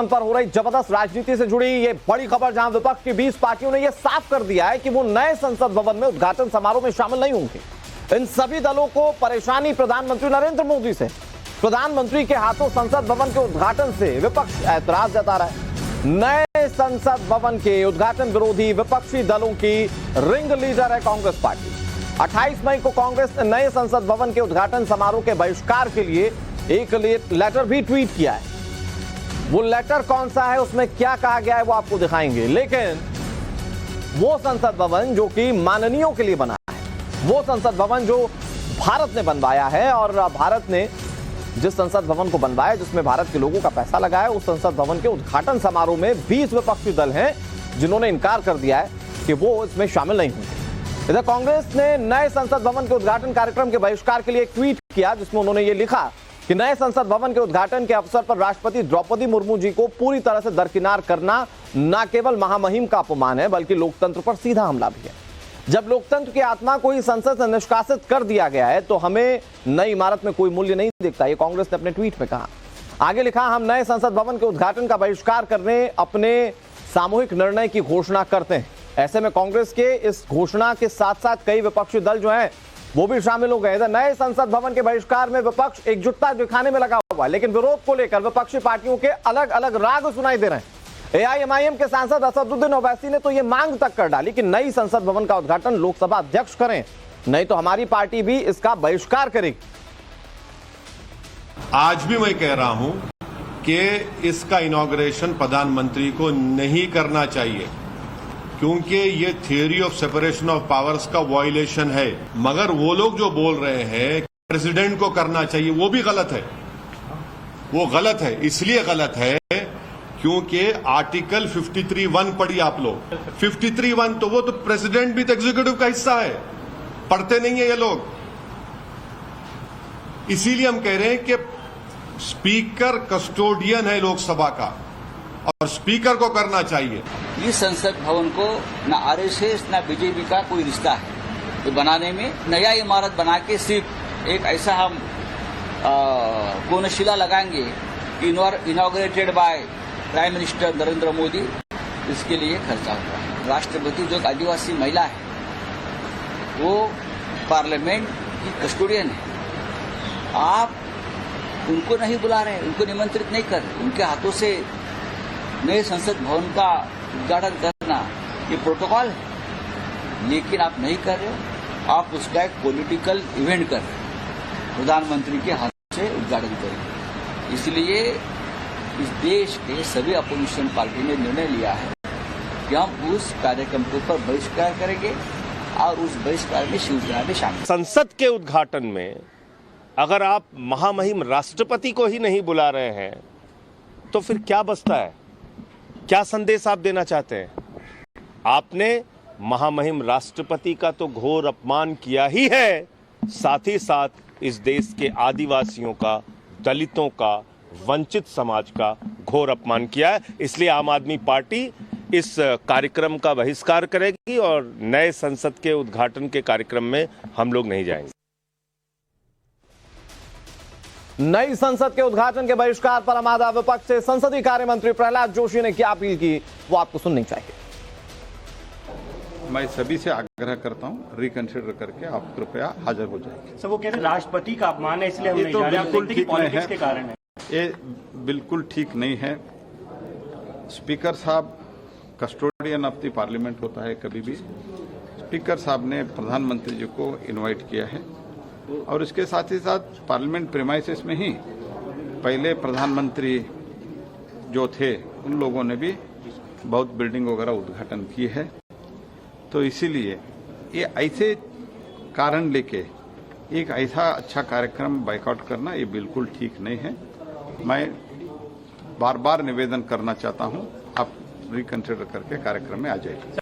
पर हो रही जबरदस्त राजनीति से जुड़ी ये बड़ी खबर, जहां विपक्ष की 20 पार्टियों ने यह साफ कर दिया है कि वो नए संसद भवन में उद्घाटन समारोह में शामिल नहीं होंगे। इन सभी दलों को परेशानी प्रधानमंत्री नरेंद्र मोदी से। प्रधानमंत्री के हाथों संसद भवन के उद्घाटन से विपक्ष ऐतराज जता रहा है। नए संसद भवन के उद्घाटन विरोधी विपक्षी दलों की रिंग लीडर है कांग्रेस पार्टी। 28 मई को कांग्रेस ने नए संसद भवन के उद्घाटन समारोह के बहिष्कार के लिए एक लेटर भी ट्वीट किया है। वो लेटर कौन सा है, उसमें क्या कहा गया है, वो आपको दिखाएंगे। लेकिन वो संसद भवन जो कि माननीयों के लिए बना है, वो संसद भवन जो भारत ने बनवाया है, और भारत ने जिस संसद भवन को बनवाया, जिसमें भारत के लोगों का पैसा लगा है, उस संसद भवन के उद्घाटन समारोह में 20 विपक्षी दल हैं जिन्होंने इनकार कर दिया है कि वो इसमें शामिल नहीं होंगे। इधर कांग्रेस ने नए संसद भवन के उद्घाटन कार्यक्रम के बहिष्कार के लिए एक ट्वीट किया, जिसमें उन्होंने ये लिखा कि नए संसद भवन के उद्घाटन के अवसर पर राष्ट्रपति द्रौपदी मुर्मू जी को पूरी तरह से दरकिनार करना न केवल महामहिम का अपमान है, बल्कि लोकतंत्र पर सीधा हमला भी है। जब लोकतंत्र की आत्मा को ही संसद से निष्कासित कर दिया गया है, तो हमें नई इमारत में कोई मूल्य नहीं दिखता, ये कांग्रेस ने अपने ट्वीट में कहा। आगे लिखा, हम नए संसद भवन के उद्घाटन का बहिष्कार करने अपने सामूहिक निर्णय की घोषणा करते हैं। ऐसे में कांग्रेस के इस घोषणा के साथ साथ कई विपक्षी दल जो हैं वो भी शामिल हो गए। इधर नए संसद भवन के बहिष्कार में विपक्ष एकजुटता दिखाने में लगा हुआ है, लेकिन विरोध को लेकर विपक्षी पार्टियों के अलग अलग राग सुनाई दे रहे हैं। एआईएमआईएम के सांसद असदुद्दीन ओवैसी ने तो ये मांग तक कर डाली कि नई संसद भवन का उद्घाटन लोकसभा अध्यक्ष करें, नहीं तो हमारी पार्टी भी इसका बहिष्कार करेगी। आज भी मैं कह रहा हूं कि इसका इनॉग्रेशन प्रधानमंत्री को नहीं करना चाहिए, क्योंकि ये theory of separation of powers का वायलेशन है। मगर वो लोग जो बोल रहे हैं प्रेसिडेंट को करना चाहिए, वो भी गलत है। वो गलत है, इसलिए गलत है क्योंकि आर्टिकल 53(1) पढ़िए आप लोग। 53(1) तो वो तो प्रेसिडेंट भी तो एग्जीक्यूटिव का हिस्सा है, पढ़ते नहीं है ये लोग। इसीलिए हम कह रहे हैं कि स्पीकर कस्टोडियन है लोकसभा का, और स्पीकर को करना चाहिए। इस संसद भवन को न आरएसएस न बीजेपी का कोई रिश्ता है। तो बनाने में नया इमारत बना के सिर्फ एक ऐसा हम कोनशिला लगाएंगे, inaugurated by prime minister Narendra Modi, इसके लिए खर्चा हुआ है। राष्ट्रपति जो एक आदिवासी महिला है, वो पार्लियामेंट की कस्टोडियन है। आप उनको नहीं बुला रहे, उनको निमंत्रित नहीं कर रहे। उनके हाथों से नए संसद भवन का उद्घाटन करना ये प्रोटोकॉल है, लेकिन आप नहीं कर रहे हो। आप उसका एक पॉलिटिकल इवेंट कर रहे हो, प्रधानमंत्री के हाथ से उद्घाटन करेंगे। इसलिए इस देश के सभी अपोजिशन पार्टी ने निर्णय लिया है कि हम उस कार्यक्रम के ऊपर बहिष्कार करेंगे, और उस बहिष्कार में शिवसेना भी शामिल। संसद के उद्घाटन में अगर आप महामहिम राष्ट्रपति को ही नहीं बुला रहे हैं, तो फिर क्या बचता है? क्या संदेश आप देना चाहते हैं? आपने महामहिम राष्ट्रपति का तो घोर अपमान किया ही है, साथ ही साथ इस देश के आदिवासियों का, दलितों का, वंचित समाज का घोर अपमान किया है। इसलिए आम आदमी पार्टी इस कार्यक्रम का बहिष्कार करेगी, और नए संसद के उद्घाटन के कार्यक्रम में हम लोग नहीं जाएंगे। नई संसद के उद्घाटन के बहिष्कार पर आमादा विपक्ष से संसदीय कार्य मंत्री प्रहलाद जोशी ने क्या अपील की, वो आपको सुननी चाहिए। मैं सभी से आग्रह करता हूं, रिकंसिडर करके आप कृपया हाजिर हो जाइए। सर, वो कह रहे राष्ट्रपति का अपमान है, इसलिए हम नहीं जा रहे। बिल्कुल ठीक नहीं है, के कारण है। ये बिल्कुल ठीक नहीं है। स्पीकर साहब कस्टोडियन ऑफ द पार्लियामेंट होता है। कभी भी स्पीकर साहब ने प्रधानमंत्री जी को इनवाइट किया है, और इसके साथ ही साथ पार्लियामेंट प्रीमाइसेस में ही पहले प्रधानमंत्री जो थे उन लोगों ने भी बहुत बिल्डिंग वगैरह उद्घाटन किए है। तो इसीलिए ये ऐसे कारण लेके एक ऐसा अच्छा कार्यक्रम बायकॉट करना ये बिल्कुल ठीक नहीं है। मैं बार बार निवेदन करना चाहता हूं, आप रिकंसिडर करके कार्यक्रम में आ जाइए।